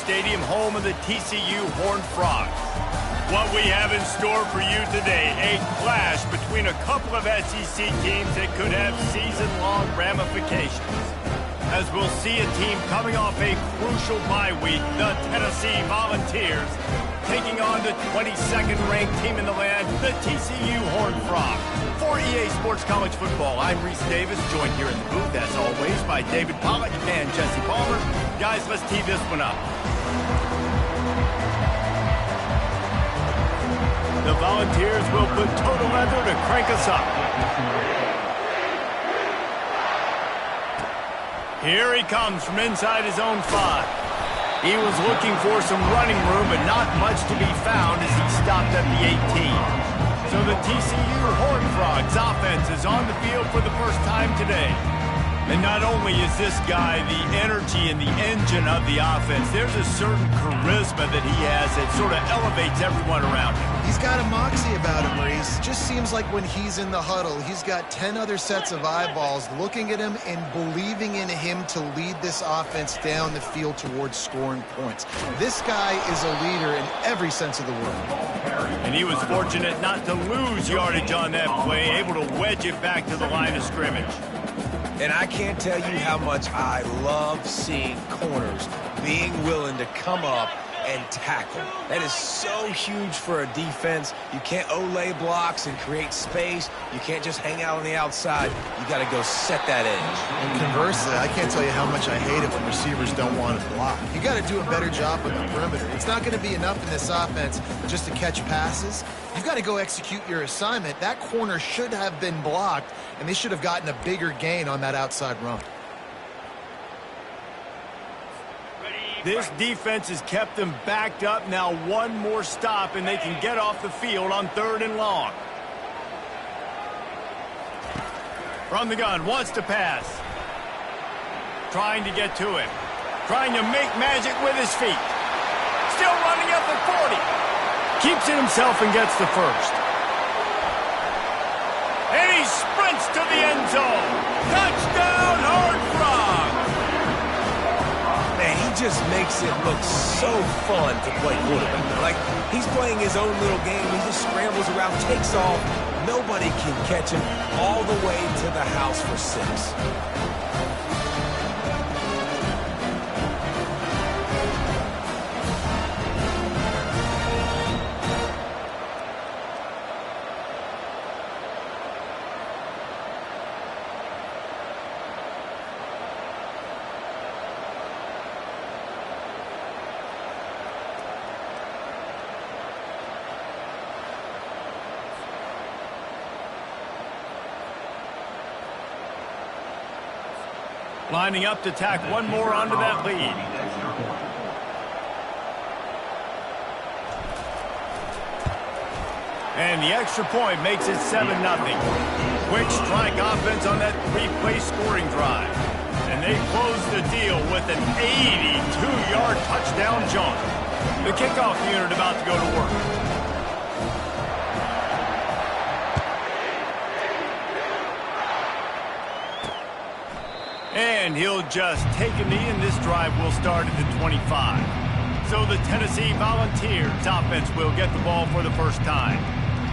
Stadium, home of the TCU Horned Frogs. What we have in store for you today, a clash between a couple of SEC teams that could have season-long ramifications. As we'll see a team coming off a crucial bye week, the Tennessee Volunteers, taking on the 22nd ranked team in the land, the TCU Horned Frogs. For EA Sports College Football, I'm Reese Davis, joined here in the booth, as always, by David Pollack and Jesse Palmer. Guys, let's tee this one up. The Volunteers will put total leather to crank us up. Here he comes from inside his own 5. He was looking for some running room, but not much to be found as he stopped at the 18. So the TCU Horned Frogs offense is on the field for the first time today. And not only is this guy the energy and the engine of the offense, there's a certain charisma that he has that sort of elevates everyone around him. He's got a moxie about him, Reese. Just seems like when he's in the huddle, he's got 10 other sets of eyeballs looking at him and believing in him to lead this offense down the field towards scoring points. This guy is a leader in every sense of the word. And he was fortunate not to lose yardage on that play, able to wedge it back to the line of scrimmage. And I can't tell you how much I love seeing corners being willing to come up and tackle. That is so huge for a defense. You can't Olay blocks and create space. You can't just hang out on the outside. You got to go set that edge. And conversely, I can't tell you how much I hate it when receivers don't want to block. You got to do a better job on the perimeter. It's not going to be enough in this offense just to catch passes. You've got to go execute your assignment. That corner should have been blocked, and they should have gotten a bigger gain on that outside run. This defense has kept them backed up. Now one more stop, and they can get off the field on 3rd and long. From the gun, wants to pass. Trying to get to it. Trying to make magic with his feet. Still running up at 40. Keeps it himself and gets the first. And he sprints to the end zone. Touchdown, Horned Frogs! Man, he just makes it look so fun to play quarterback. Like, he's playing his own little game. He just scrambles around, takes off. Nobody can catch him all the way to the house for 6. Lining up to tack one more onto that lead. And the extra point makes it 7-0. Quick strike offense on that 3-play scoring drive. And they close the deal with an 82-yard touchdown jaunt. The kickoff unit about to go to work. And he'll just take a knee, and this drive will start at the 25. So the Tennessee Volunteers offense will get the ball for the first time.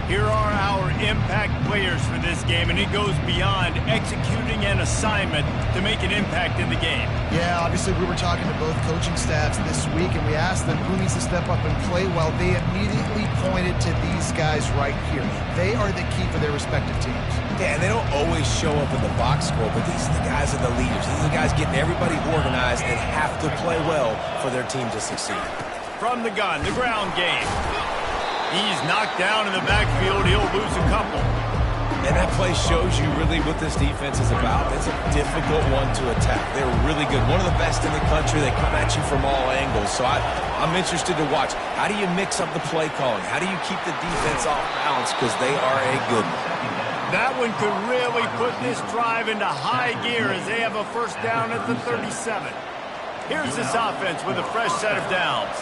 Here are our impact players for this game, and it goes beyond executing an assignment to make an impact in the game. Yeah, obviously we were talking to both coaching staffs this week, and we asked them who needs to step up and play well. They immediately pointed to these guys right here. They are the key for their respective teams. Yeah, and they don't always show up in the box score, but these are the guys that are the leaders. These are the guys getting everybody organized and have to play well for their team to succeed. From the gun, the ground game. He's knocked down in the backfield. He'll lose a couple. And that play shows you really what this defense is about. It's a difficult one to attack. They're really good. One of the best in the country. They come at you from all angles. So I'm interested to watch. How do you mix up the play calling? How do you keep the defense off balance? Because they are a good one. That one could really put this drive into high gear as they have a first down at the 37. Here's this offense with a fresh set of downs.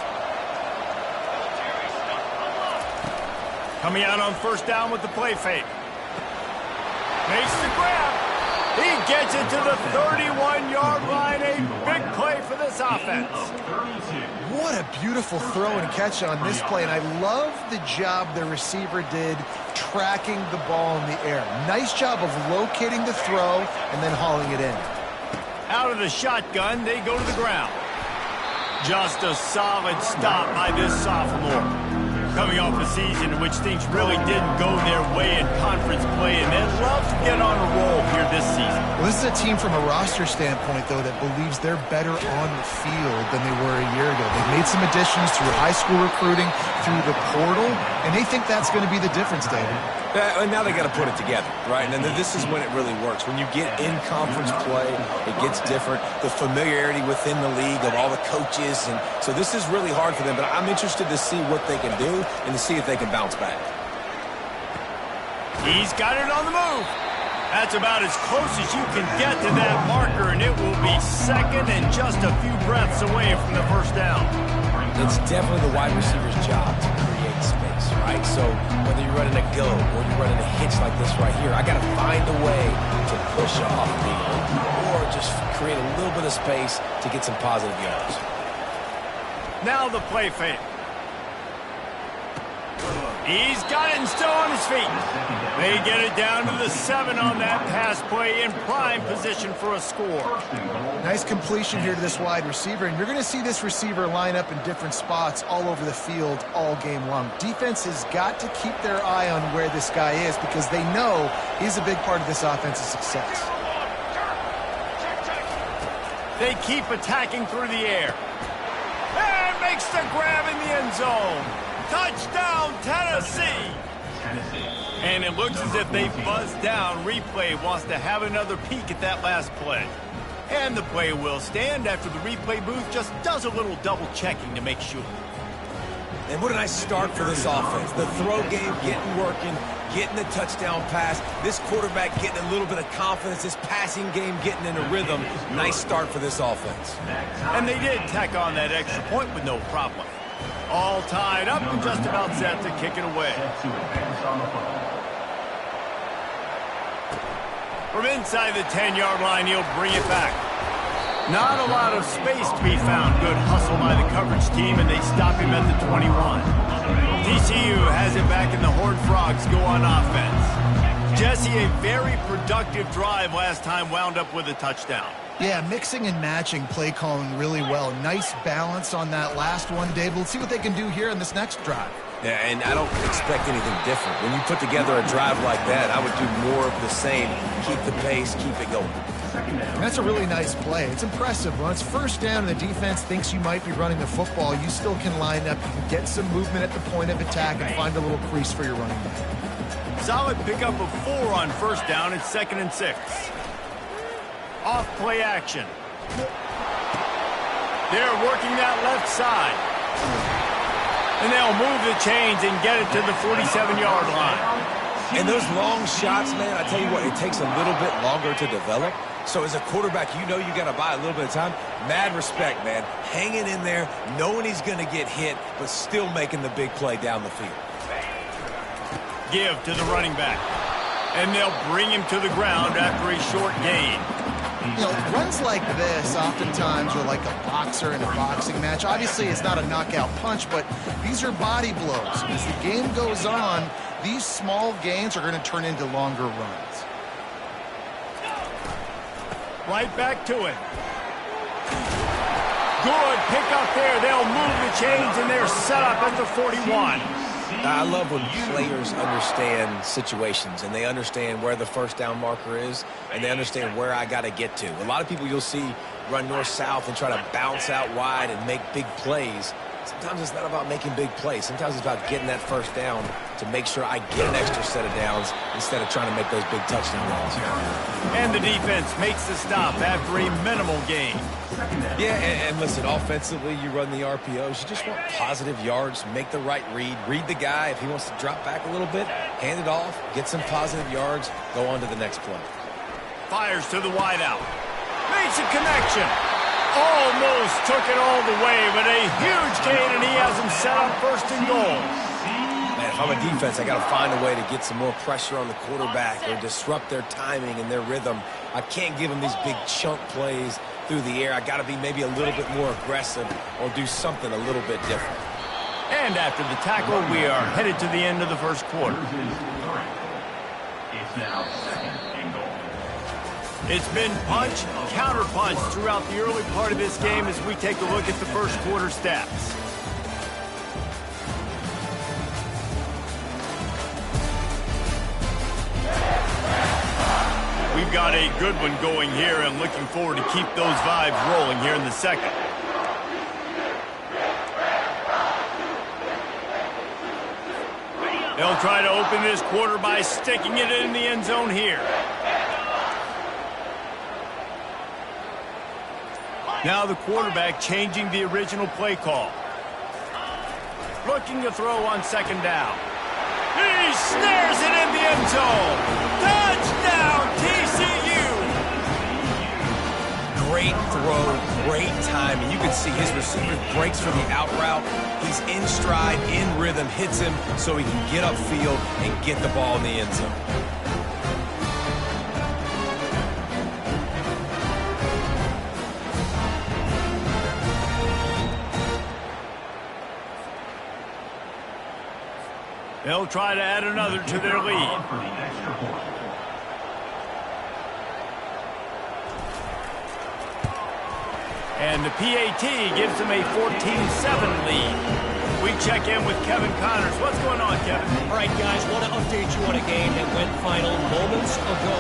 Coming out on first down with the play fake. Makes the grab. He gets it to the 31-yard line. A big play for this offense. What beautiful throw and catch on this play, and I love the job the receiver did tracking the ball in the air. Nice job of locating the throw and then hauling it in. Out of the shotgun, they go to the ground. Just a solid stop by this sophomore. Coming off a season in which things really didn't go their way in conference play, and they'd love to get on a roll here this season. Well, this is a team from a roster standpoint, though, that believes they're better on the field than they were a year ago. They've made some additions through high school recruiting, through the portal, and they think that's going to be the difference, David. And now they got to put it together, right? And then this is when it really works. When you get in conference play, it gets different. The familiarity within the league of all the coaches. And so this is really hard for them. But I'm interested to see what they can do and to see if they can bounce back. He's got it on the move. That's about as close as you can get to that marker, and it will be second and just a few breaths away from the first down. It's definitely the wide receiver's job to create space, right? So whether you're running a go or you're running a hitch like this right here, I got to find a way to push off me or just create a little bit of space to get some positive yards. Now the play fake. He's got it and still on his feet. They get it down to the 7 on that pass play in prime position for a score. Nice completion here to this wide receiver, and you're going to see this receiver line up in different spots all over the field all game long. Defense has got to keep their eye on where this guy is because they know he's a big part of this offense's success. They keep attacking through the air. And makes the grab in the end zone. Touchdown, Tennessee! And it looks as if they buzzed down. Replay wants to have another peek at that last play. And the play will stand after the replay booth just does a little double checking to make sure. And what a nice start for this offense. The throw game getting working, getting the touchdown pass. This quarterback getting a little bit of confidence. This passing game getting in a rhythm. Nice start for this offense. And they did tack on that extra point with no problem. All tied up and just about set to kick it away. From inside the 10-yard line, he'll bring it back. Not a lot of space to be found. Good hustle by the coverage team, and they stop him at the 21. TCU has it back, and the Horned Frogs go on offense. Jesse, a very productive drive last time, wound up with a touchdown. Yeah, mixing and matching play calling really well. Nice balance on that last one, Dave. Let's see what they can do here in this next drive. Yeah, and I don't expect anything different. When you put together a drive like that, I would do more of the same. Keep the pace, keep it going. And that's a really nice play. It's impressive. When it's first down and the defense thinks you might be running the football, you still can line up. You can get some movement at the point of attack and find a little crease for your running back. Solid pickup of 4 on first down. It's 2nd and 6. Off play action. They're working that left side. And they'll move the chains and get it to the 47-yard line. And those long shots, man, I tell you what, it takes a little bit longer to develop. So as a quarterback, you know you got to buy a little bit of time. Mad respect, man. Hanging in there, knowing he's going to get hit, but still making the big play down the field. Give to the running back. And they'll bring him to the ground after a short gain. You know, runs like this oftentimes are like a boxer in a boxing match. Obviously, it's not a knockout punch, but these are body blows. As the game goes on, these small gains are going to turn into longer runs. Right back to it. Good pickup there. They'll move the chains, and they're set up at the 41. I love when players understand situations and they understand where the first down marker is and they understand where I got to get to. A lot of people you'll see run north-south and try to bounce out wide and make big plays. Sometimes it's not about making big plays. Sometimes it's about getting that first down to make sure I get an extra set of downs instead of trying to make those big touchdown runs. And the defense makes the stop after a minimal gain. Yeah, and listen, offensively, you run the RPOs. You just want positive yards, make the right read the guy. If he wants to drop back a little bit, hand it off, get some positive yards, go on to the next play. Fires to the wideout. Makes a connection. Almost took it all the way, but a huge gain, and he has him set up 1st and goal. Man, if I'm a defense, I got to find a way to get some more pressure on the quarterback or disrupt their timing and their rhythm. I can't give them these big chunk plays, through the air. I got to be maybe a little bit more aggressive or do something a little bit different. And after the tackle, we are headed to the end of the first quarter. It's now second and goal. It's been punch, counter punch throughout the early part of this game as we take a look at the first quarter stats. We've got a good one going here and looking forward to keep those vibes rolling here in the second. They'll try to open this quarter by sticking it in the end zone here. Now the quarterback changing the original play call. Looking to throw on second down. He snares it in the end zone. Touchdown, TCU! Great throw, great timing. You can see his receiver breaks for the out route. He's in stride, in rhythm, hits him so he can get upfield and get the ball in the end zone. They'll try to add another to their lead. For the extra point. And the PAT gives them a 14-7 lead. We check in with Kevin Connors. What's going on, Kevin? All right, guys, want to update you on a game that went final moments ago.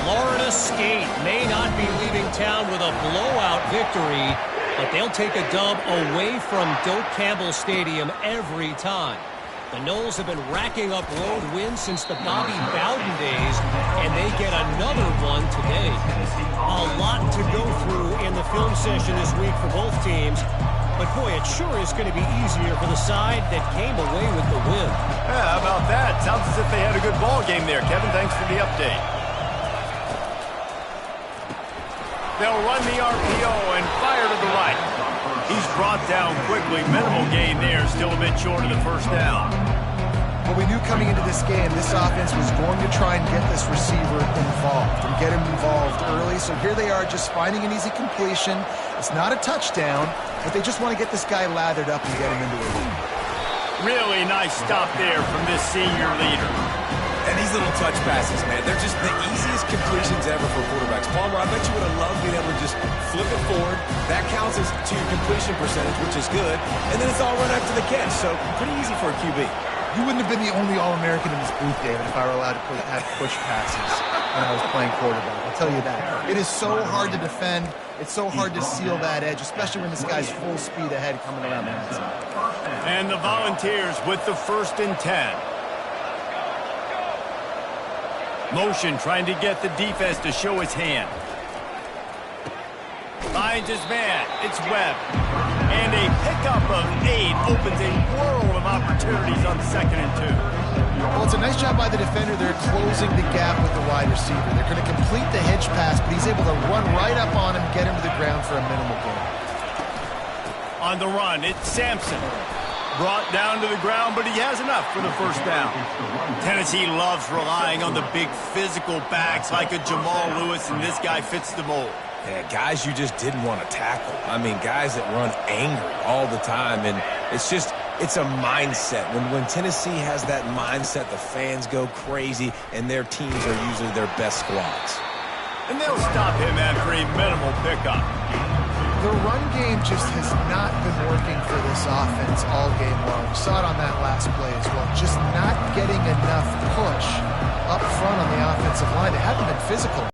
Florida State may not be leaving town with a blowout victory, but they'll take a dub away from Doak Campbell Stadium every time. The Noles have been racking up road wins since the Bobby Bowden days, and they get another one today. A lot to go through in the film session this week for both teams, but boy, it sure is going to be easier for the side that came away with the win. Yeah, how about that? Sounds as if they had a good ball game there. Kevin, thanks for the update. They'll run the RPO and fire to the right. He's brought down quickly. Minimal gain there, still a bit short of the first down. Well, we knew coming into this game, this offense was going to try and get this receiver involved and get him involved early. So here they are just finding an easy completion. It's not a touchdown, but they just want to get this guy lathered up and get him into a lead. Really nice stop there from this senior leader. And these little touch passes, man, they're just the easiest completions ever for quarterbacks. Palmer, I bet you would have loved being able to just flip it forward. That counts as to your completion percentage, which is good. And then it's all run after the catch, so pretty easy for a QB. You wouldn't have been the only All-American in this booth, David, if I were allowed to have push passes when I was playing quarterback. I'll tell you that. It is so hard to defend. It's so hard to seal that edge, especially when this guy's full speed ahead coming around the outside. And the Volunteers with the 1st and 10. Motion trying to get the defense to show his hand. Finds his man. It's Webb. And a pickup of 8 opens a world of opportunities on 2nd and 2. Well, it's a nice job by the defender. They're closing the gap with the wide receiver. They're going to complete the hitch pass, but he's able to run right up on him, get him to the ground for a minimal gain. On the run, it's Sampson. Brought down to the ground, but he has enough for the first down. Tennessee loves relying on the big physical backs like a Jamal Lewis, and this guy fits the mold. Yeah, guys you just didn't want to tackle. I mean, guys that run angry all the time, and it's a mindset. When Tennessee has that mindset, the fans go crazy, and their teams are usually their best squads. And they'll stop him after a minimal pickup. The run game just has not been working for this offense all game long. We saw it on that last play as well. Just not getting enough push up front on the offensive line. They haven't been physical.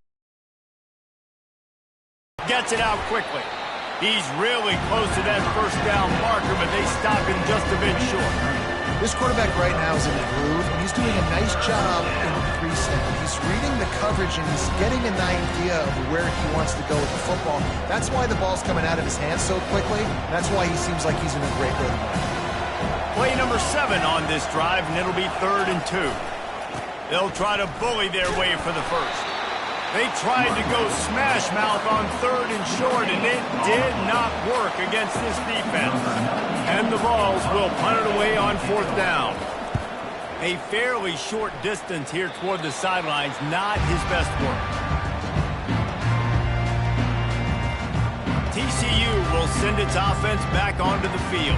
Gets it out quickly. He's really close to that first down marker, but they stop him just a bit short. This quarterback right now is in a groove, and he's doing a nice job in the pre-snap. He's reading the coverage, and he's getting an idea of where he wants to go with the football. That's why the ball's coming out of his hands so quickly. That's why he seems like he's in a great rhythm. Play number 7 on this drive, and it'll be 3rd and 2. They'll try to bully their way for the first. They tried to go smash mouth on 3rd and short, and it did not work against this defense. And the Vols will punt it away on 4th down. A fairly short distance here toward the sidelines, not his best work. send its offense back onto the field.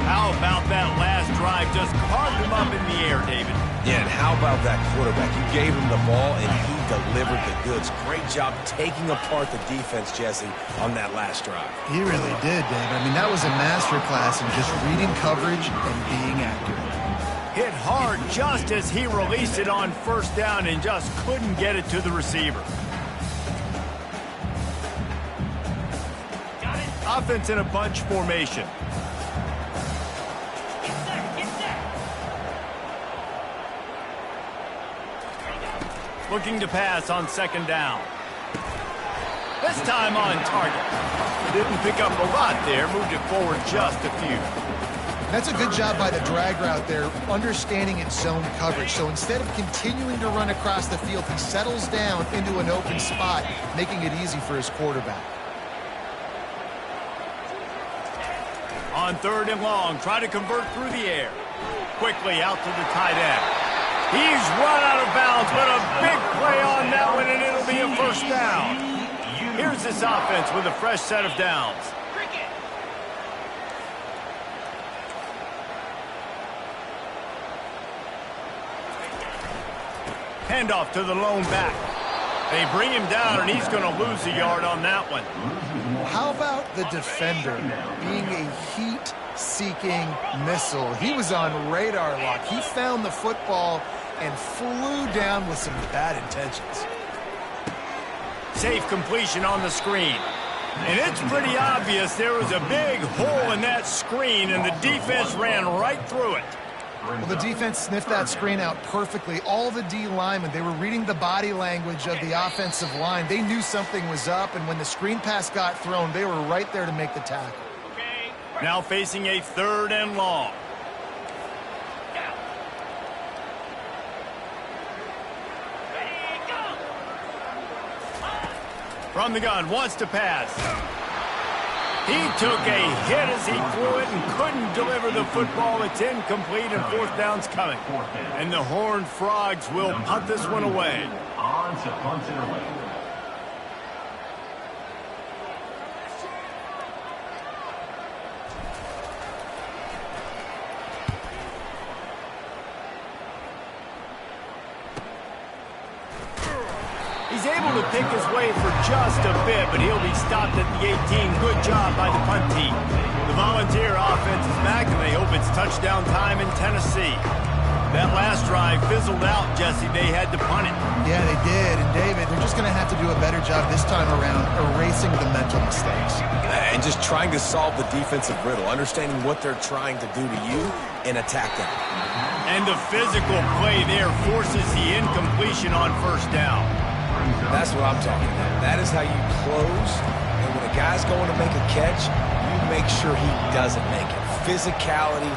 How about that last drive? Just carved him up in the air, David. Yeah, and how about that quarterback? You gave him the ball, and he delivered the goods. Great job taking apart the defense, Jesse, on that last drive. He really did, David. I mean, that was a masterclass in just reading coverage and being accurate. Hit hard just as he released it on first down and just couldn't get it to the receiver. Offense in a bunch formation. Looking to pass on second down. This time on target. Didn't pick up a lot there. Moved it forward just a few. That's a good job by the drag route there, understanding its zone coverage. So instead of continuing to run across the field, he settles down into an open spot, making it easy for his quarterback. On third and long, try to convert through the air. Quickly out to the tight end. He's run out of bounds, but a big play on that one, and it'll be a first down. Here's this offense with a fresh set of downs. Handoff to the lone back. They bring him down, and he's going to lose a yard on that one. How about the defender being a heat-seeking missile? He was on radar lock. He found the football and flew down with some bad intentions. Safe completion on the screen. And it's pretty obvious there was a big hole in that screen, and the defense ran right through it. Well, the defense sniffed that screen out perfectly. All the D linemen, they were reading the body language of the offensive line. They knew something was up, and when the screen pass got thrown, they were right there to make the tackle. Now facing a third and long. From the gun, wants to pass. He took a hit as he threw it and couldn't deliver the football. It's incomplete, and fourth down's coming. And the Horned Frogs will punt this one away. On to punt it away. He's able to pick his way for just a bit, but he'll be stopped at the 18. Good job by the punt team. The Volunteer offense is back, and they hope it's touchdown time in Tennessee. That last drive fizzled out, Jesse. They had to punt it. Yeah, they did. And, David, they're just going to have to do a better job this time around erasing the mental mistakes. And just trying to solve the defensive riddle, understanding what they're trying to do to you and attack them. And the physical play there forces the incompletion on first down. That's what I'm talking about. That is how you close. And when a guy's going to make a catch, you make sure he doesn't make it. Physicality,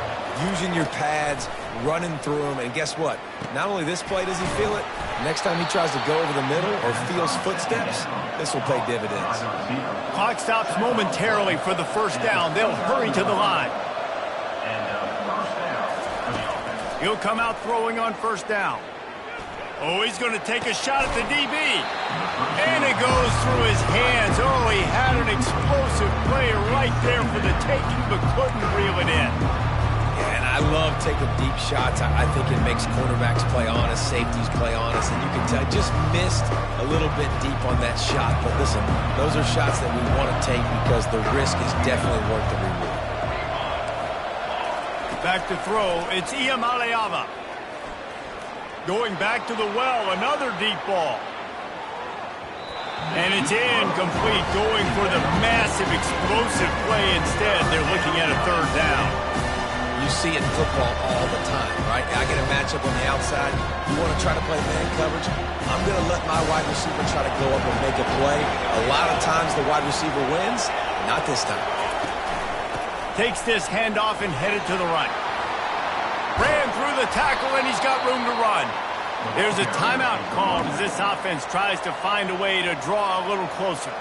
using your pads, running through him. And guess what? Not only this play does he feel it, next time he tries to go over the middle or feels footsteps, this will pay dividends. Clock stops momentarily for the first down. They'll hurry to the line. He'll come out throwing on first down. Oh, he's going to take a shot at the DB. And it goes through his hands. Oh, he had an explosive play right there for the taking, but couldn't reel it in. Yeah, and I love taking deep shots. I think it makes cornerbacks play honest, safeties play honest, and you can tell just missed a little bit deep on that shot. But listen, those are shots that we want to take because the risk is definitely worth the reward. Back to throw, it's Iamaleava. Going back to the well, another deep ball. And it's incomplete, going for the massive explosive play instead. They're looking at a third down. You see it in football all the time, right? I get a matchup on the outside. You want to try to play man coverage? I'm going to let my wide receiver try to go up and make a play. A lot of times the wide receiver wins. Not this time. Takes this handoff and headed to the right. Ran through the tackle, and he's got room to run. There's a timeout called as this offense tries to find a way to draw a little closer.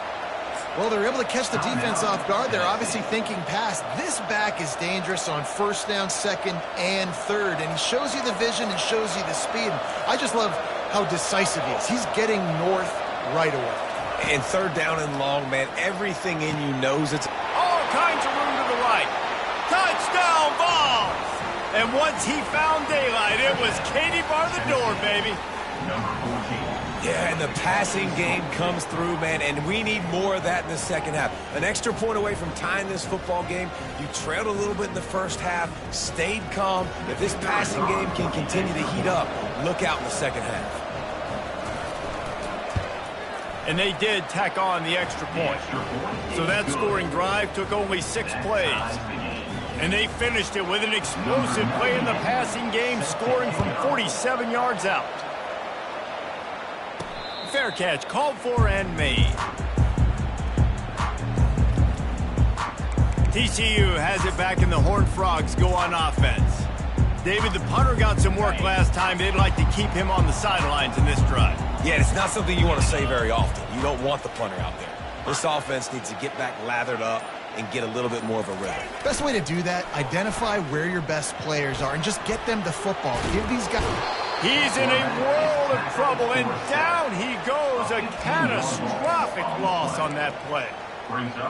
Well, they're able to catch the defense off guard. They're obviously thinking pass. This back is dangerous on first down, second, and third. And he shows you the vision and shows you the speed. I just love how decisive he is. He's getting north right away. And third down and long, man, everything in you knows it's... All kinds And once he found daylight, it was Katie bar the door, baby. Number 14. Yeah, and the passing game comes through, man, and we need more of that in the second half. An extra point away from tying this football game. You trailed a little bit in the first half, stayed calm. If this passing game can continue to heat up, look out in the second half. And they did tack on the extra point. So that scoring drive took only 6 plays. And they finished it with an explosive play in the passing game, scoring from 47 yards out. Fair catch, called for and made. TCU has it back, and the Horned Frogs go on offense. David, the punter got some work last time. They'd like to keep him on the sidelines in this drive. Yeah, it's not something you want to say very often. You don't want the punter out there. This offense needs to get back lathered up and get a little bit more of a rhythm. Best way to do that, identify where your best players are and just get them the football. Give these guys... He's in a world of trouble, and down he goes. A catastrophic loss on that play.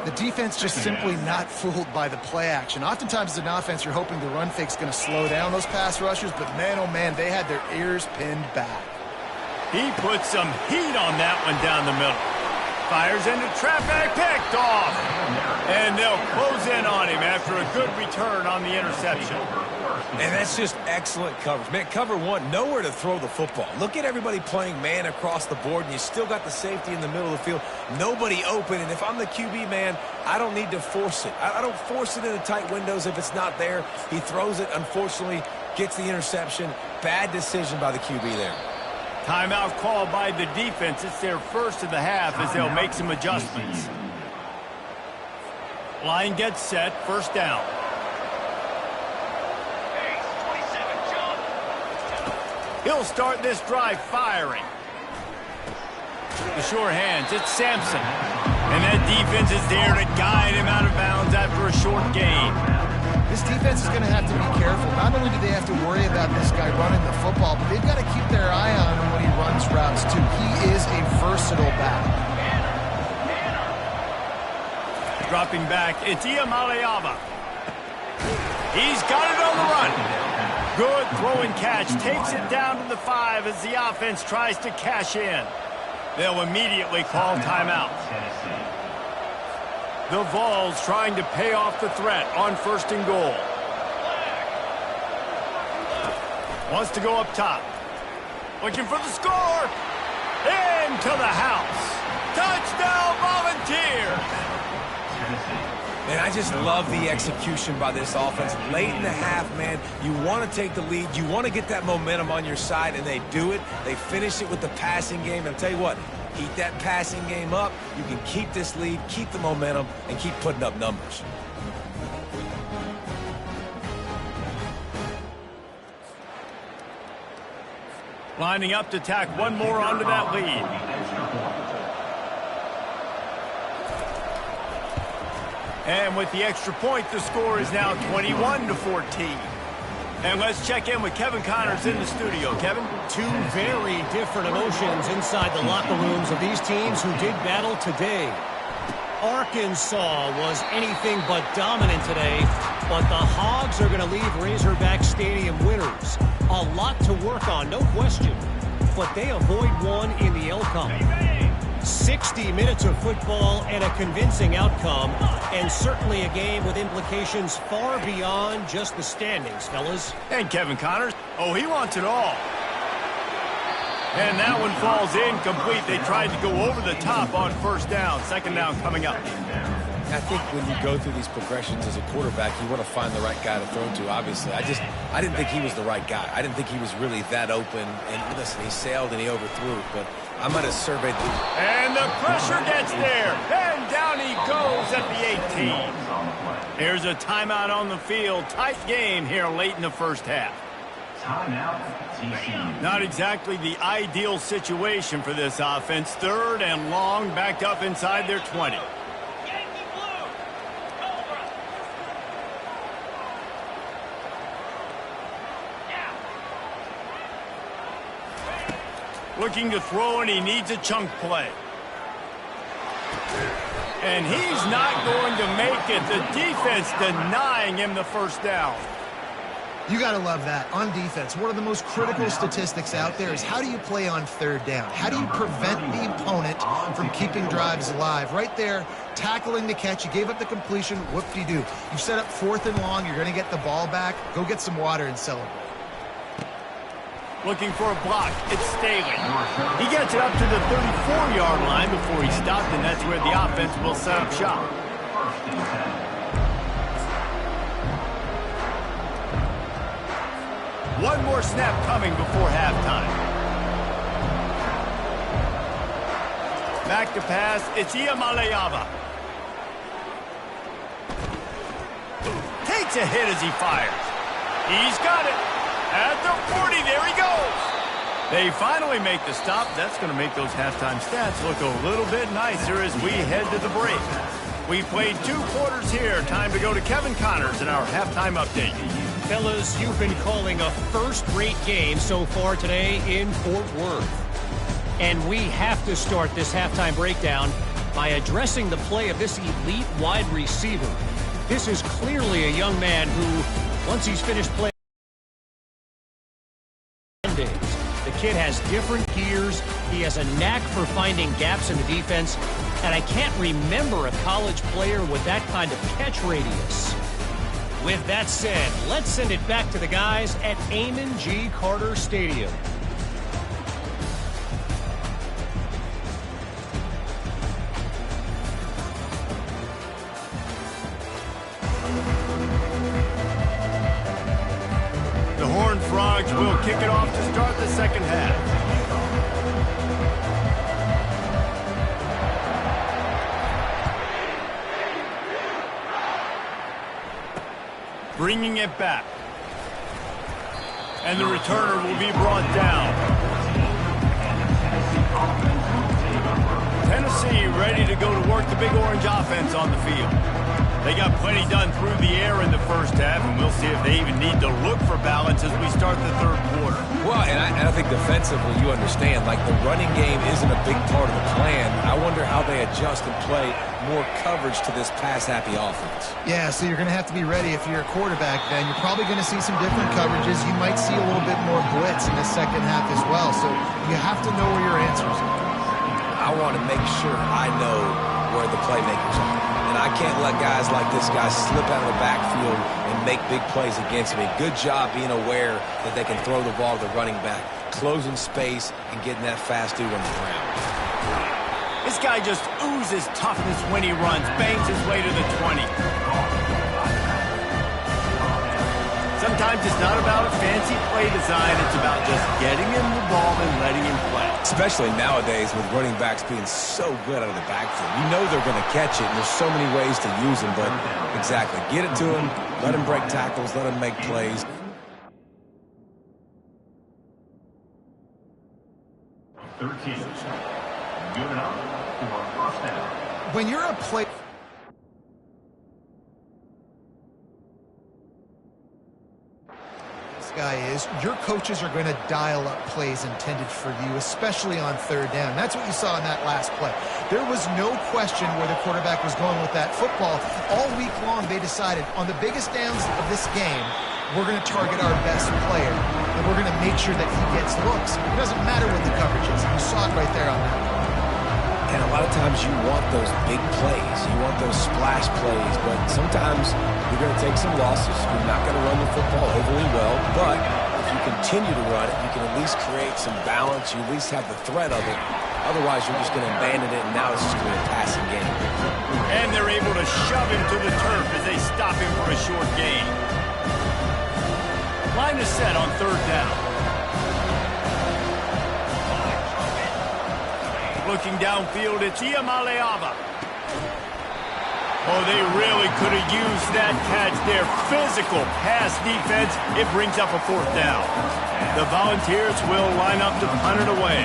The defense just simply not fooled by the play action. Oftentimes as an offense, you're hoping the run fake's going to slow down those pass rushers, but man, oh man, they had their ears pinned back. He put some heat on that one down the middle. Fires into traffic, picked off. And they'll close in on him after a good return on the interception. And that's just excellent coverage. Man, cover one, nowhere to throw the football. Look at everybody playing man across the board, and you still got the safety in the middle of the field. Nobody open, and if I'm the QB, man, I don't need to force it. I don't force it into tight windows if it's not there. He throws it, unfortunately, gets the interception. Bad decision by the QB there. Timeout called by the defense. It's their first of the half as they'll make some adjustments. Line gets set, first down. He'll start this drive firing. The sure hands, it's Sampson. And that defense is there to guide him out of bounds after a short gain. This defense is going to have to be careful. Not only do they have to worry about this guy running the football, but they've got to keep their eye on him when he runs routes, too. He is a versatile back. Dropping back, it's Iamaleava. He's got it on the run. Good throw and catch. Takes it down to the 5 as the offense tries to cash in. They'll immediately call timeout. The Vols trying to pay off the threat on first and goal. Wants to go up top. Looking for the score. Into the house. Touchdown Volunteers. Man, I just love the execution by this offense. Late in the half, man, you want to take the lead. You want to get that momentum on your side, and they do it. They finish it with the passing game. And I'll tell you what, heat that passing game up. You can keep this lead, keep the momentum, and keep putting up numbers. Lining up to tack one more onto that lead. And with the extra point, the score is now 21-14. And let's check in with Kevin Connors in the studio. Kevin? Two very different emotions inside the locker rooms of these teams who did battle today. Arkansas was anything but dominant today, but the Hogs are going to leave Razorback Stadium winners. A lot to work on, no question, but they avoid one in the Elcom. 60 minutes of football and a convincing outcome, and certainly a game with implications far beyond just the standings, fellas. And Kevin Connors, oh, he wants it all. And that one falls incomplete. They tried to go over the top on first down. Second down coming up. I think when you go through these progressions as a quarterback, you want to find the right guy to throw to, obviously. I didn't think he was the right guy. I didn't think he was really that open. And listen, he sailed and he overthrew it, but I might have surveyed the... And the pressure gets there. And down he goes at the 18. Here's a timeout on the field. Tight game here late in the first half. Timeout, TCU. Not exactly the ideal situation for this offense. Third and long, backed up inside their 20. Looking to throw, and he needs a chunk play. And he's not going to make it. The defense denying him the first down. You got to love that. On defense, one of the most critical statistics out there is how do you play on third down? How do you prevent the opponent from keeping drives alive? Right there, tackling the catch. You gave up the completion. Whoop-de-doo. You set up 4th and long. You're going to get the ball back. Go get some water and celebrate. Looking for a block. It's Staley. He gets it up to the 34-yard line before he stopped, and that's where the offense will set up shop. One more snap coming before halftime. Back to pass. It's Iamaleava. Takes a hit as he fires. He's got it. At the 40, there he goes. They finally make the stop. That's going to make those halftime stats look a little bit nicer as we head to the break. We played 2 quarters here. Time to go to Kevin Connors in our halftime update. Fellas, you've been calling a first-rate game so far today in Fort Worth. And we have to start this halftime breakdown by addressing the play of this elite wide receiver. This is clearly a young man who, once he's finished playing, the kid has different gears. He has a knack for finding gaps in the defense. And I can't remember a college player with that kind of catch radius. With that said, let's send it back to the guys at Amon G. Carter Stadium. The Horned Frogs will kick it off to start the second half. Bringing it back. And the returner will be brought down. Tennessee ready to go to work the Big Orange offense on the field. They got plenty done through the air in the first half, and we'll see if they even need to look for balance as we start the third quarter. Well, and I think defensively, you understand, like the running game isn't a big part of the plan. I wonder how they adjust and play more coverage to this pass-happy offense. Yeah, so you're going to have to be ready if you're a quarterback, then. You're probably going to see some different coverages. You might see a little bit more blitz in the second half as well, so you have to know where your answers are. I want to make sure I know where the playmakers are. And I can't let guys like this guy slip out of the backfield and make big plays against me. Good job being aware that they can throw the ball to the running back, closing space, and getting that fast dude on the ground. This guy just oozes toughness when he runs, bangs his way to the 20. Sometimes it's not about a fancy play design, it's about just getting him the ball and letting him play. Especially nowadays with running backs being so good out of the backfield. You know they're going to catch it, and there's so many ways to use them, but exactly. Get it to him, let him break tackles, let him make plays. Good enough for first down. When you're a player... guy is, your coaches are going to dial up plays intended for you, especially on third down. That's what you saw in that last play. There was no question where the quarterback was going with that football. All week long, they decided on the biggest downs of this game, we're going to target our best player, and we're going to make sure that he gets looks. It doesn't matter what the coverage is. You saw it right there on that play. And a lot of times you want those big plays. You want those splash plays, but sometimes you're going to take some losses. You're not going to run the football overly well, but if you continue to run it, you can at least create some balance. You at least have the threat of it. Otherwise, you're just going to abandon it, and now it's just going to be a passing game. And they're able to shove him to the turf as they stop him for a short gain. Line is set on third down. Looking downfield, it's Iamaleava. Oh, they really could have used that catch there. Physical pass defense. It brings up a fourth down. The Volunteers will line up to punt it away.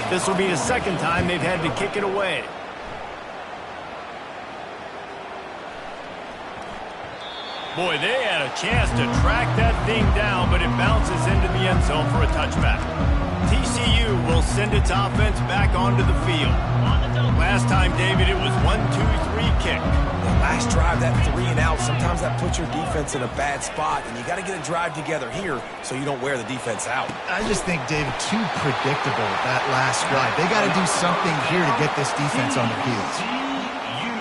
This will be the second time they've had to kick it away. Boy, they had a chance to track that thing down, but it bounces into the end zone for a touchback. TCU will send its offense back onto the field. Last time, David, it was 1-2-3 kick. The last drive, that 3 and out, sometimes that puts your defense in a bad spot, and you got to get a drive together here so you don't wear the defense out. I just think, David, too predictable, that last drive. They got to do something here to get this defense on their heels.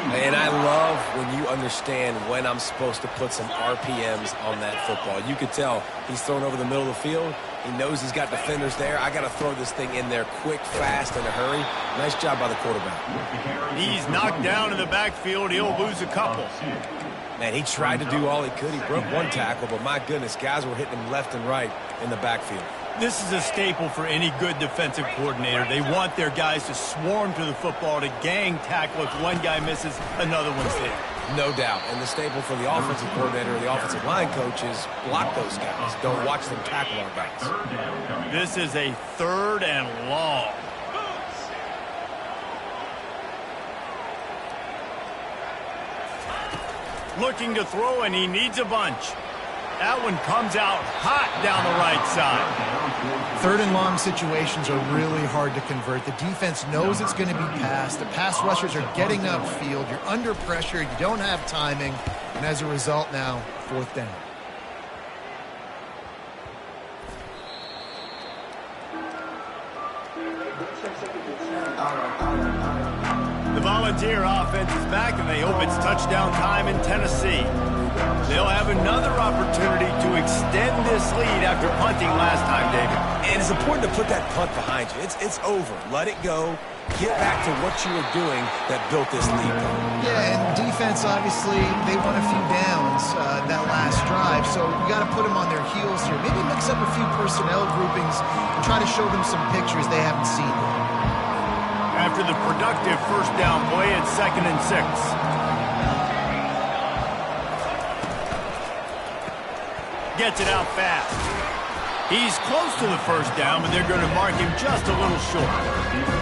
And I love when you understand when I'm supposed to put some RPMs on that football. You could tell he's thrown over the middle of the field. He knows he's got defenders there. I got to throw this thing in there quick, fast, in a hurry. Nice job by the quarterback. He's knocked down in the backfield. He'll lose a couple. Man, he tried to do all he could. He broke one tackle, but my goodness, guys were hitting him left and right in the backfield. This is a staple for any good defensive coordinator. They want their guys to swarm to the football, to gang tackle. If one guy misses, another one's there. No doubt. And the staple for the offensive coordinator or the offensive line coach is block those guys. Don't watch them tackle our guys. This is a 3rd and long. Looking to throw, and he needs a bunch. That one comes out hot down the right side. 3rd and long situations are really hard to convert. The defense knows it's going to be passed. The pass rushers are getting upfield. You're under pressure. You don't have timing. And as a result now, 4th down. The Volunteer offense is back, and they hope it's touchdown time in Tennessee. They'll have another opportunity to extend this lead after punting last time, David. And it's important to put that punt behind you. It's over. Let it go. Get back to what you were doing that built this lead. Yeah, and defense, obviously, they won a few downs that last drive, so you got to put them on their heels here. Maybe mix up a few personnel groupings and try to show them some pictures they haven't seen yet. After the productive 1st down play, it's 2nd and 6. Gets it out fast. He's close to the 1st down, but they're going to mark him just a little short.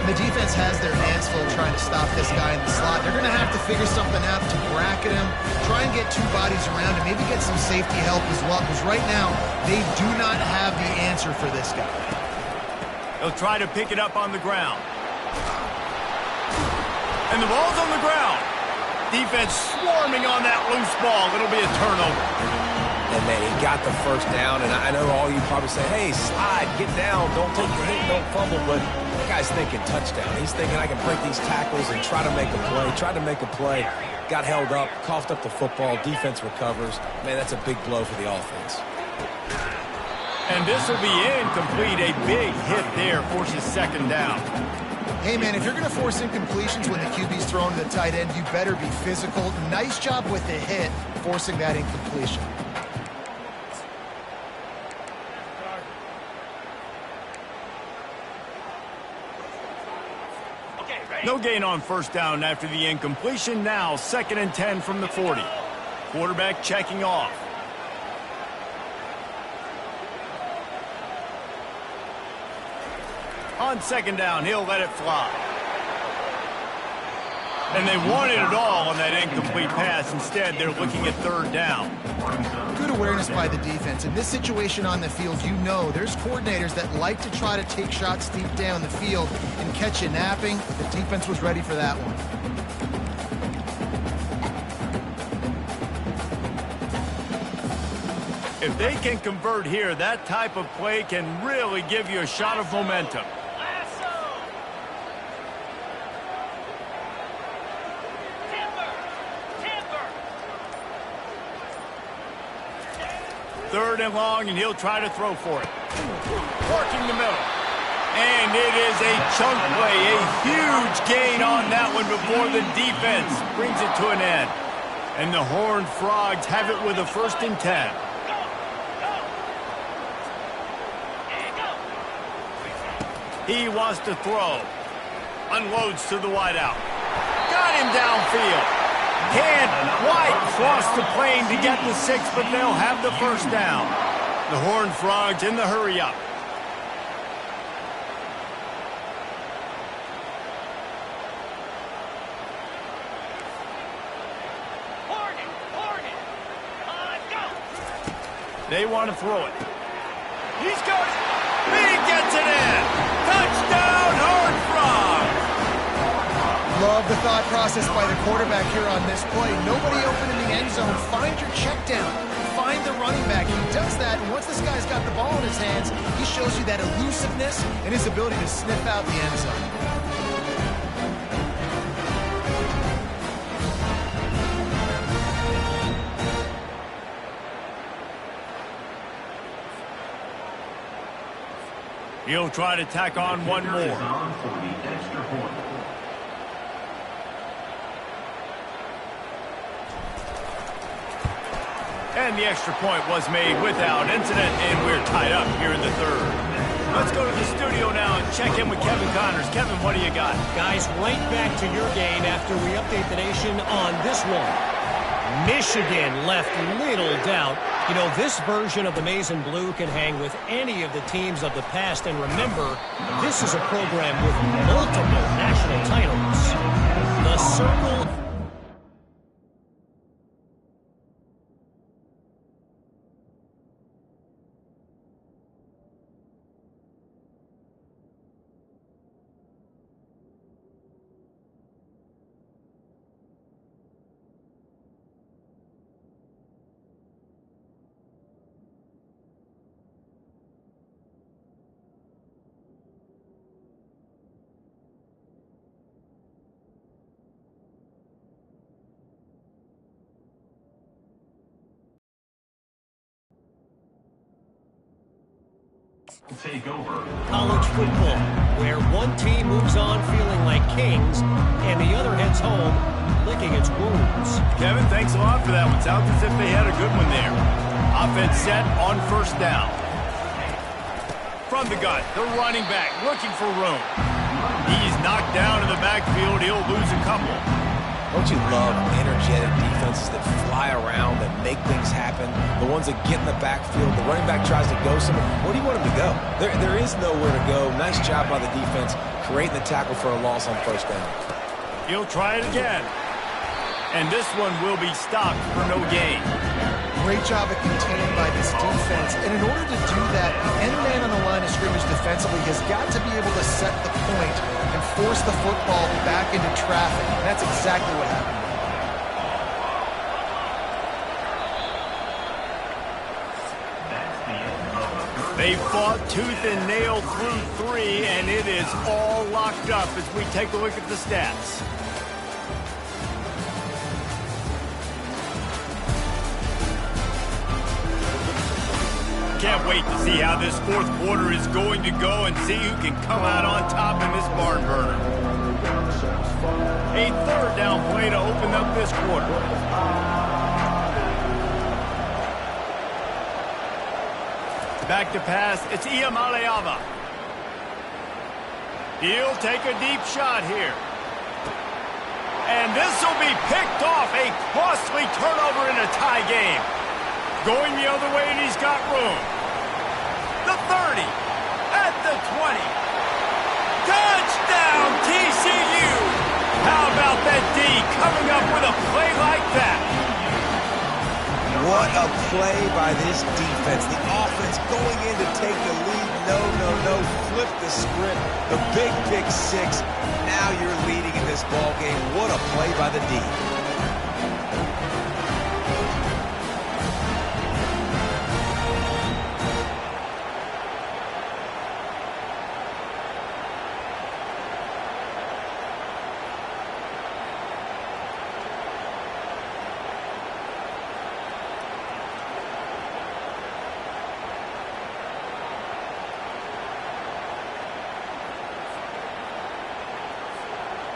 The defense has their hands full trying to stop this guy in the slot. They're going to have to figure something out to bracket him, try and get 2 bodies around him, maybe get some safety help as well, because right now they do not have the answer for this guy. They'll try to pick it up on the ground. And the ball's on the ground. Defense swarming on that loose ball. It'll be a turnover. And, man, he got the 1st down, and I know all you probably say, hey, slide, get down, don't take the hit, don't fumble, but that guy's thinking touchdown. He's thinking I can break these tackles and try to make a play. Tried to make a play, got held up, coughed up the football, defense recovers. Man, that's a big blow for the offense. And this will be incomplete. A big hit there forces 2nd down. Hey, man, if you're going to force incompletions when the QB's thrown to the tight end, you better be physical. Nice job with the hit, forcing that incompletion. No gain on 1st down after the incompletion. Now 2nd and 10 from the 40. Quarterback checking off. On 2nd down, he'll let it fly. And they wanted it all on that incomplete pass. Instead, they're looking at 3rd down. Good awareness by the defense. In this situation on the field, you know there's coordinators that like to try to take shots deep down the field and catch you napping. The defense was ready for that one. If they can convert here, that type of play can really give you a shot of momentum. 3rd and long, and he'll try to throw for it. Working the middle. And it is a chunk play, a huge gain on that one before the defense brings it to an end. And the Horned Frogs have it with a 1st and 10. He wants to throw. Unloads to the wideout. Got him downfield. Can't quite cross the plane to get the 6, but they'll have the 1st down. The Horned Frogs in the hurry-up. They want to throw it. He's got it. He gets it in. Touchdown, Horned Frogs. Love the thought process by the quarterback here on this play. Nobody open in the end zone. Find your check down. Find the running back. He does that, and once this guy's got the ball in his hands, he shows you that elusiveness and his ability to sniff out the end zone. He'll try to tack on one more. And the extra point was made without incident, and we're tied up here in the third. Let's go to the studio now and check in with Kevin Connors. Kevin, what do you got? Guys, right back to your game after we update the nation on this one. Michigan left little doubt. You know, this version of the Maize and Blue can hang with any of the teams of the past. And remember, this is a program with multiple national titles. The circle. Take over College football, where one team moves on feeling like kings and the other heads home licking its wounds. Kevin, thanks a lot for that one. Sounds as if they had a good one there. Offense set on first down. From the gun, the running back looking for room. He's knocked down in the backfield. He'll lose a couple. Don't you love energetic defenses that fly around, that make things happen? The ones that get in the backfield, the running back tries to go somewhere. Where do you want him to go? There is nowhere to go. Nice job by the defense, creating the tackle for a loss on first down. He'll try it again. And this one will be stopped for no gain. Great job at containing by this defense. And in order to do that, the end man on the line of scrimmage defensively has got to be able to set the point and force the football back into traffic. And that's exactly what happened. They fought tooth and nail through three, and it is all locked up as we take a look at the stats. Can't wait to see how this fourth quarter is going to go and see who can come out on top in this barn burner. A third down play to open up this quarter. Back to pass, it's Iamaleava. He'll take a deep shot here. And this will be picked off, a costly turnover in a tie game. Going the other way, and he's got room. The 30, at the 20. Touchdown, TCU! How about that D coming up with a play like that? What a play by this defense. The offense going in to take the lead. No. Flip the script. The big pick six. Now you're leading in this ball game. What a play by the D.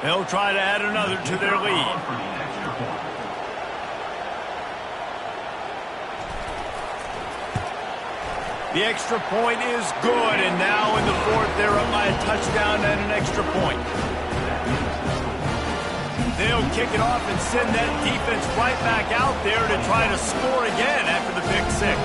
They'll try to add another to their lead. The extra point is good, and now in the fourth, they're up by a touchdown and an extra point. They'll kick it off and send that defense right back out there to try to score again after the pick six.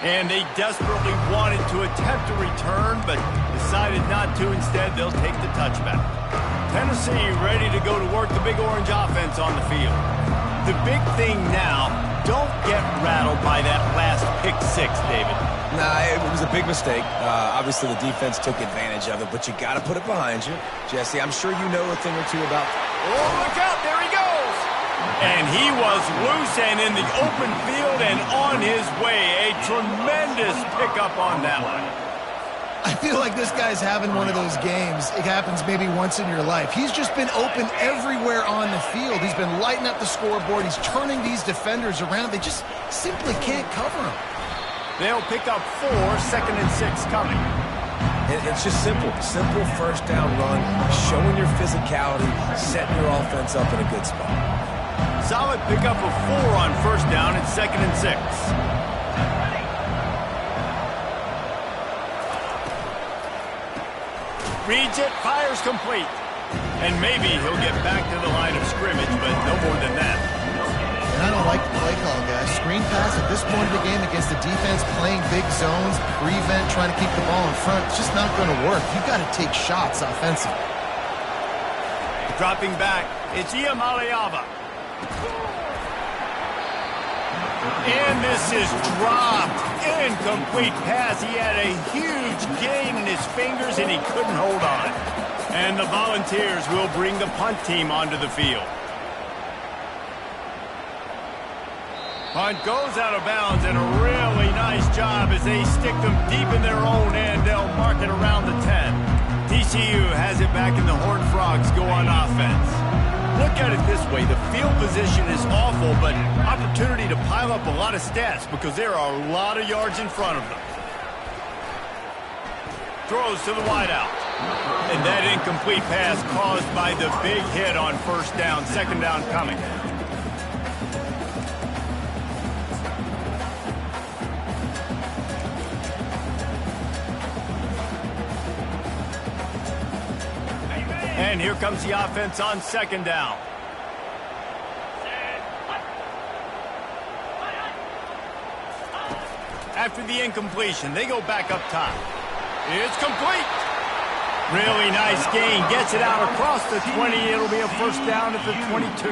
And they desperately wanted to attempt a return, but decided not to. Instead, they'll take the touchback. Tennessee ready to go to work the Big Orange offense on the field. The big thing now, don't get rattled by that last pick six, David. Nah, it was a big mistake. Obviously, the defense took advantage of it, but you got to put it behind you. Jesse, I'm sure you know a thing or two about... Oh, look out, there he goes! And he was loose and in the open field and on his way. A tremendous pickup on that one. I feel like this guy's having one of those games. It happens maybe once in your life. He's just been open everywhere on the field. He's been lighting up the scoreboard. He's turning these defenders around. They just simply can't cover him. They'll pick up 4, 2nd and 6 coming. It's just simple. Simple first down run, showing your physicality, setting your offense up in a good spot. Solid pickup of 4 on first down and 2nd and 6. Reads it, fires complete. And maybe he'll get back to the line of scrimmage, but no more than that. And I don't like the play call, guys. Screen pass at this point of the game against the defense, playing big zones, prevent, trying to keep the ball in front. It's just not going to work. You've got to take shots offensively. Dropping back, it's Iamaleava. And this is dropped. Incomplete pass. He had a huge gain in his fingers, and he couldn't hold on. And the Volunteers will bring the punt team onto the field. Punt goes out of bounds, and a really nice job as they stick them deep in their own end. They'll mark it around the 10. TCU has it back, and the Horned Frogs go on offense. Look at it this way. The field position is awful, but opportunity to pile up a lot of stats because there are a lot of yards in front of them. Throws to the wideout. And that incomplete pass caused by the big hit on first down. 2nd down coming. And here comes the offense on 2nd down. After the incompletion, they go back up top. It's complete. Really nice gain. Gets it out across the 20. It'll be a first down at the 22.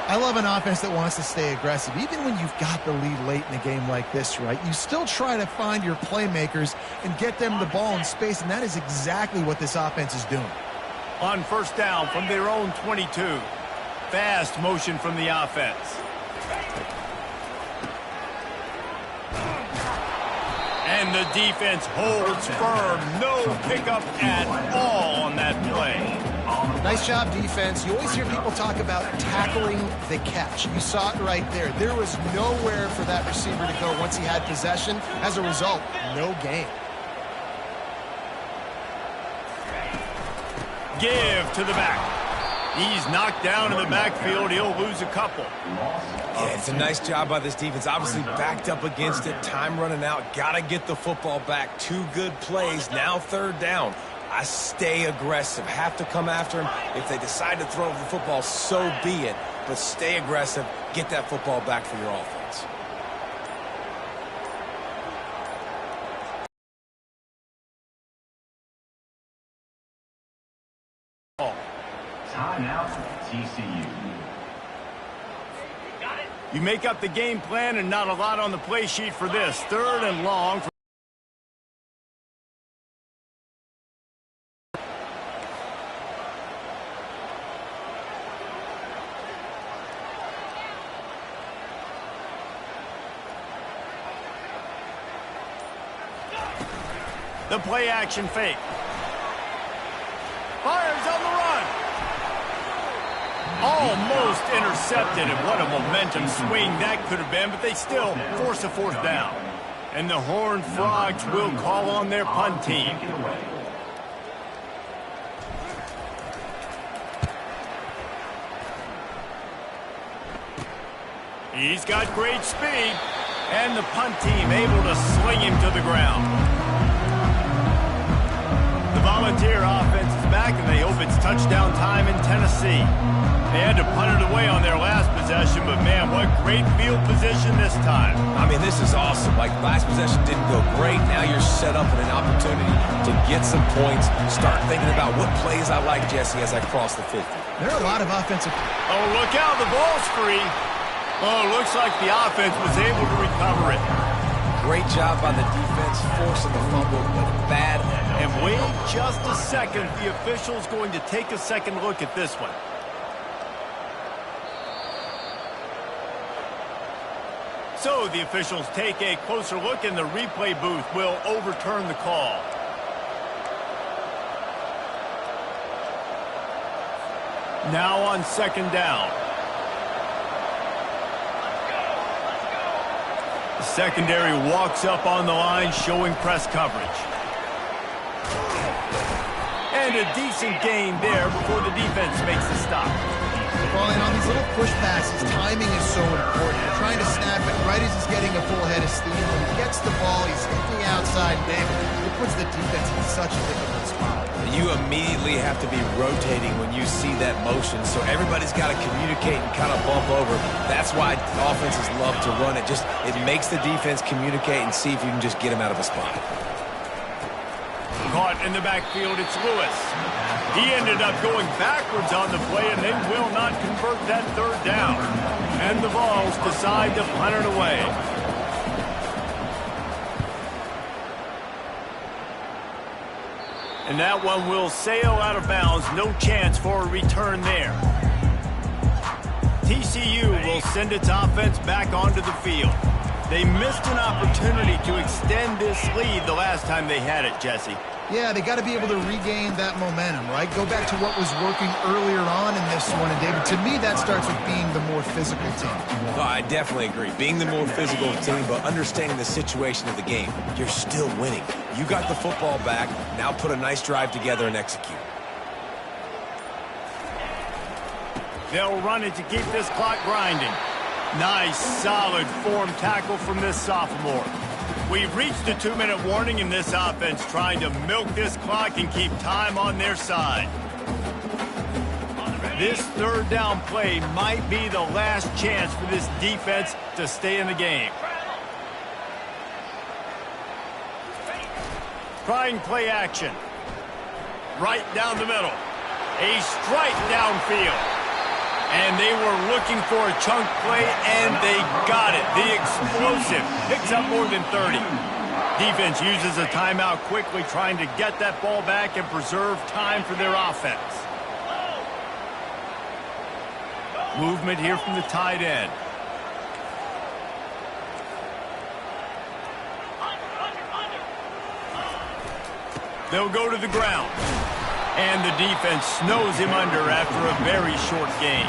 I love an offense that wants to stay aggressive. Even when you've got the lead late in a game like this, right, you still try to find your playmakers and get them the ball in space, and that is exactly what this offense is doing. On first down from their own 22. Fast motion from the offense. And the defense holds firm. No pickup at all on that play. Nice job, defense. You always hear people talk about tackling the catch. You saw it right there. There was nowhere for that receiver to go once he had possession. As a result, no gain. Give to the back. He's knocked down in the backfield. He'll lose a couple. Yeah, it's a nice job by this defense. Obviously backed up against it. Time running out. Got to get the football back. 2 good plays. Now 3rd down. I stay aggressive. Have to come after him. If they decide to throw the football, so be it. But stay aggressive. Get that football back for your offense. Timeout, TCU. You make up the game plan and not a lot on the play sheet for this. 3rd and long. The play action fake. Fires on the run. Almost intercepted, and what a momentum swing that could have been, but they still force a 4th down. And the Horned Frogs will call on their punt team. He's got great speed, and the punt team able to sling him to the ground. The Volunteer offense is back. back, and they hope it's touchdown time in Tennessee. They had to punt it away on their last possession, but man, what great field position this time. I mean, this is awesome. Like, last possession didn't go great. Now you're set up in an opportunity to get some points. Start thinking about what plays I like, Jesse, as I cross the 50. There are a lot of offensive... Oh, look out, the ball's free. Oh, looks like the offense was able to recover it. Great job by the defense, forcing the fumble, but bad. And wait just a second. The official's going to take a second look at this one. So the officials take a closer look, and the replay booth will overturn the call. Now on second down. The secondary walks up on the line, showing press coverage. And a decent gain there before the defense makes the stop. Well, and on these little push passes, timing is so important. You're trying to snap it right as he's getting a full head of steam. When he gets the ball, he's hitting the outside, big. It puts the defense in such a difficult spot. You immediately have to be rotating when you see that motion, so everybody's got to communicate and kind of bump over. That's why offenses love to run it. It makes the defense communicate and see if you can just get him out of a spot. Caught in the backfield, it's Lewis. He ended up going backwards on the play, and they will not convert that third down. And the Vols decide to punt it away. And that one will sail out of bounds. No chance for a return there. TCU will send its offense back onto the field. They missed an opportunity to extend this lead the last time they had it, Jesse. Yeah, they got to be able to regain that momentum, right? Go back to what was working earlier on in this one. And, David, to me, that starts with being the more physical team. Oh, I definitely agree. Being the more physical team, but understanding the situation of the game. You're still winning. You got the football back. Now put a nice drive together and execute. They'll run it to keep this clock grinding. Nice, solid form tackle from this sophomore. We've reached the 2-minute warning, in this offense trying to milk this clock and keep time on their side. This third down play might be the last chance for this defense to stay in the game. Trying play action. Right down the middle. A strike downfield. And they were looking for a chunk play, and they got it. The explosive picks up more than 30. Defense uses a timeout quickly, trying to get that ball back and preserve time for their offense. Movement here from the tight end. They'll go to the ground. And the defense snows him under after a very short gain.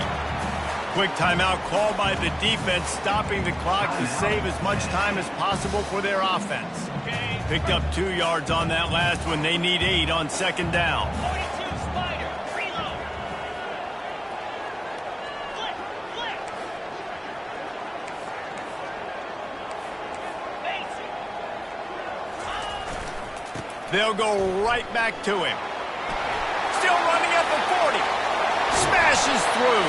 Quick timeout called by the defense, stopping the clock to save as much time as possible for their offense. Picked up 2 yards on that last one. They need 8 on second down. They'll go right back to him. Still running at the 40. Smashes through.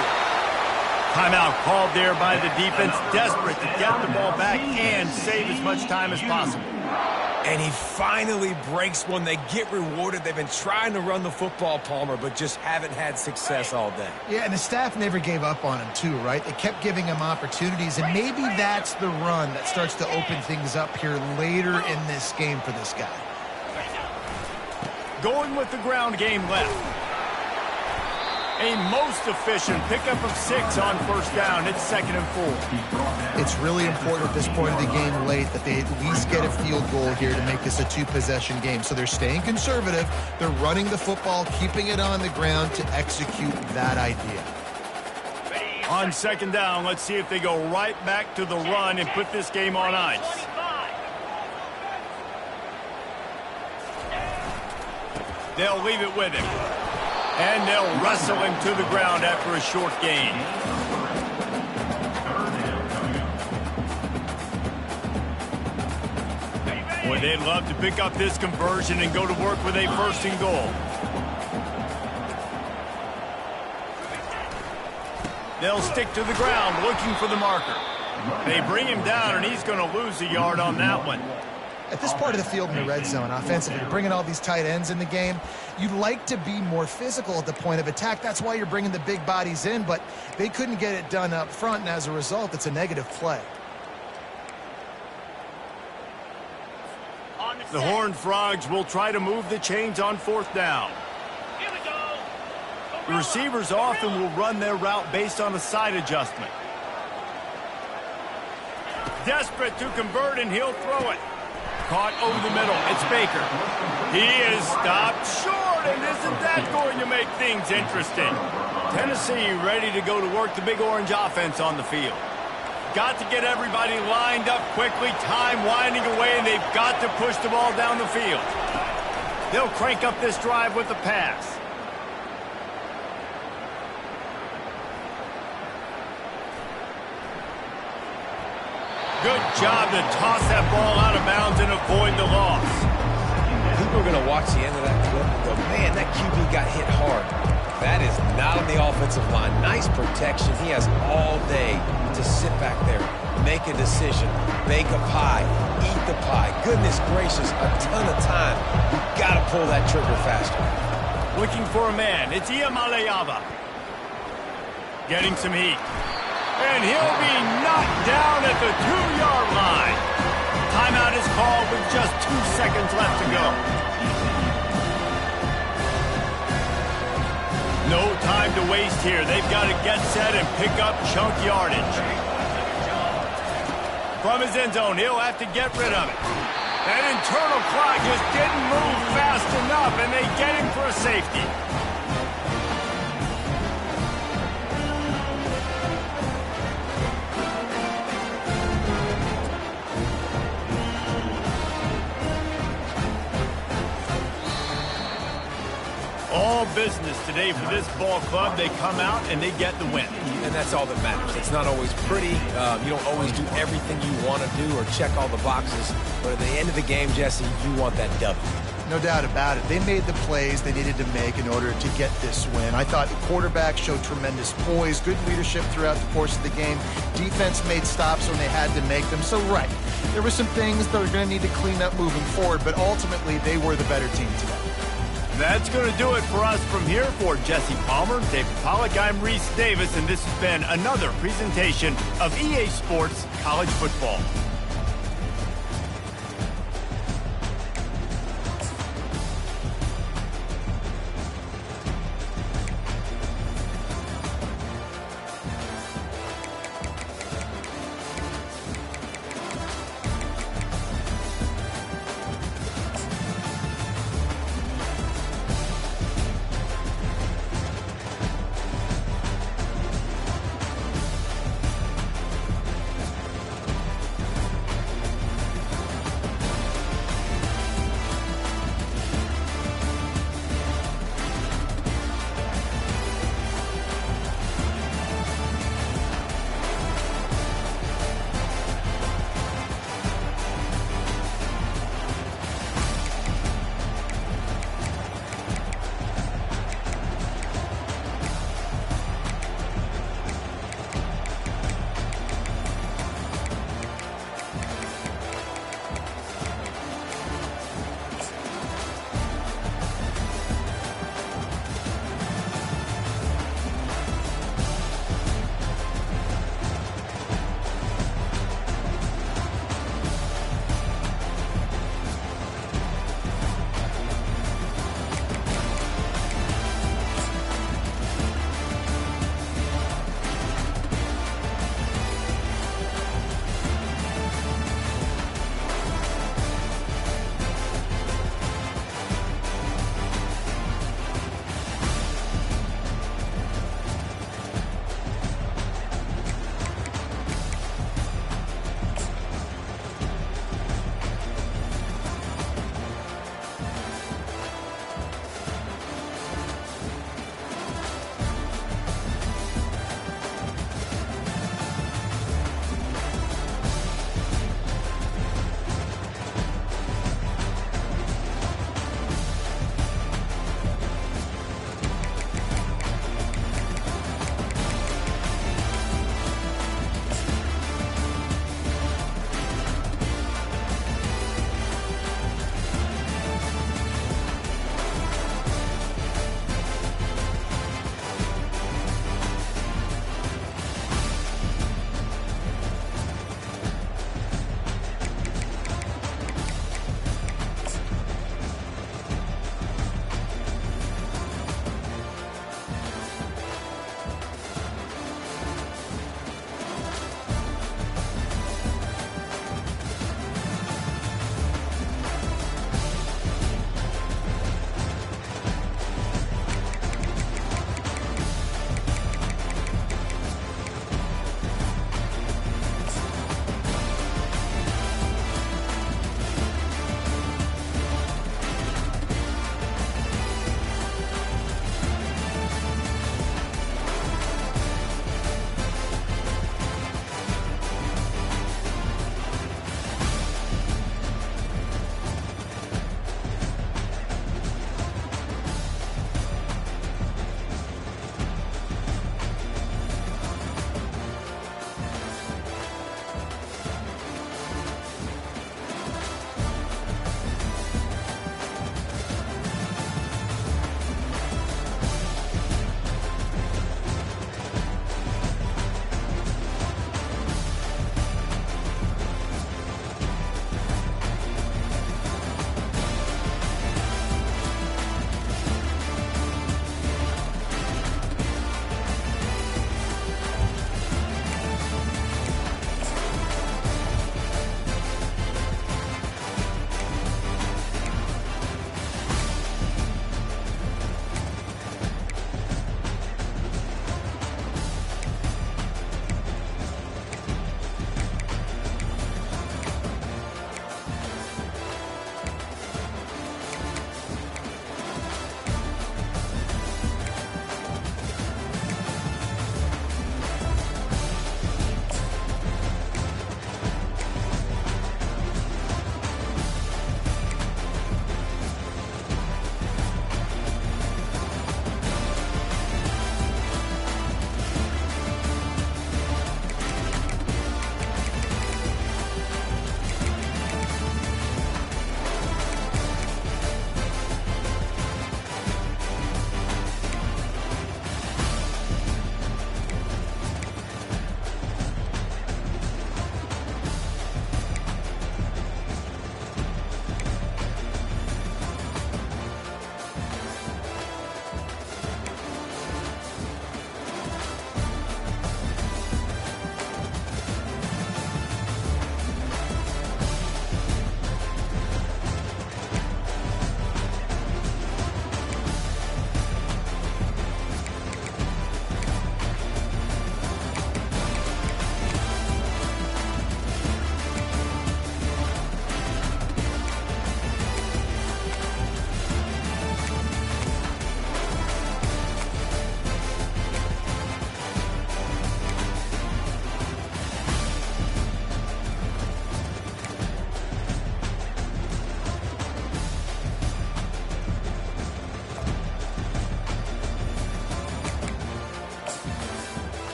Timeout called there by the defense, desperate to get the ball back and save as much time as possible. And he finally breaks one. They get rewarded. They've been trying to run the football, Palmer, but just haven't had success all day. Yeah, and the staff never gave up on him, too, right? They kept giving him opportunities, and maybe that's the run that starts to open things up here later in this game for this guy. Going with the ground game left. A most efficient pickup of 6 on first down. It's 2nd and 4. It's really important at this point of the game late that they at least get a field goal here to make this a 2-possession game. So they're staying conservative. They're running the football, keeping it on the ground to execute that idea. On second down, let's see if they go right back to the run and put this game on ice. They'll leave it with him. And they'll wrestle him to the ground after a short gain. Boy, they'd love to pick up this conversion and go to work with a 1st and goal. They'll stick to the ground looking for the marker. They bring him down, and he's going to lose a yard on that one. At this part of the field in the red zone, offensively, you're bringing all these tight ends in the game. You'd like to be more physical at the point of attack. That's why you're bringing the big bodies in, but they couldn't get it done up front, and as a result, it's a negative play. The Horned Frogs will try to move the chains on 4th down. The receivers often will run their route based on a side adjustment. Desperate to convert, and he'll throw it. Caught over the middle. It's Baker. He is stopped short, and isn't that going to make things interesting? Tennessee ready to go to work the Big Orange offense on the field. Got to get everybody lined up quickly, time winding away, and they've got to push the ball down the field. They'll crank up this drive with the pass. Good job to toss that ball out of bounds and avoid the loss. People are going to watch the end of that clip and go, man, that QB got hit hard. That is not on the offensive line. Nice protection. He has all day to sit back there, make a decision, bake a pie, eat the pie. Goodness gracious, a ton of time. You've got to pull that trigger faster. Looking for a man. It's Iamaleava. Getting some heat. And he'll be knocked down at the 2-yard line. Timeout is called with just 2 seconds left to go. No time to waste here. They've got to get set and pick up chunk yardage. From his end zone, he'll have to get rid of it. That internal clock just didn't move fast enough, and they get him for a safety. All business today for this ball club. They come out and they get the win. And that's all that matters. It's not always pretty. You don't always do everything you want to do or check all the boxes. But at the end of the game, Jesse, you want that W. No doubt about it. They made the plays they needed to make in order to get this win. I thought the quarterback showed tremendous poise, good leadership throughout the course of the game. Defense made stops when they had to make them. So, right, there were some things that are going to need to clean up moving forward, but ultimately they were the better team today. That's going to do it for us from here. For Jesse Palmer, David Pollack, I'm Reese Davis, and this has been another presentation of EA Sports College Football.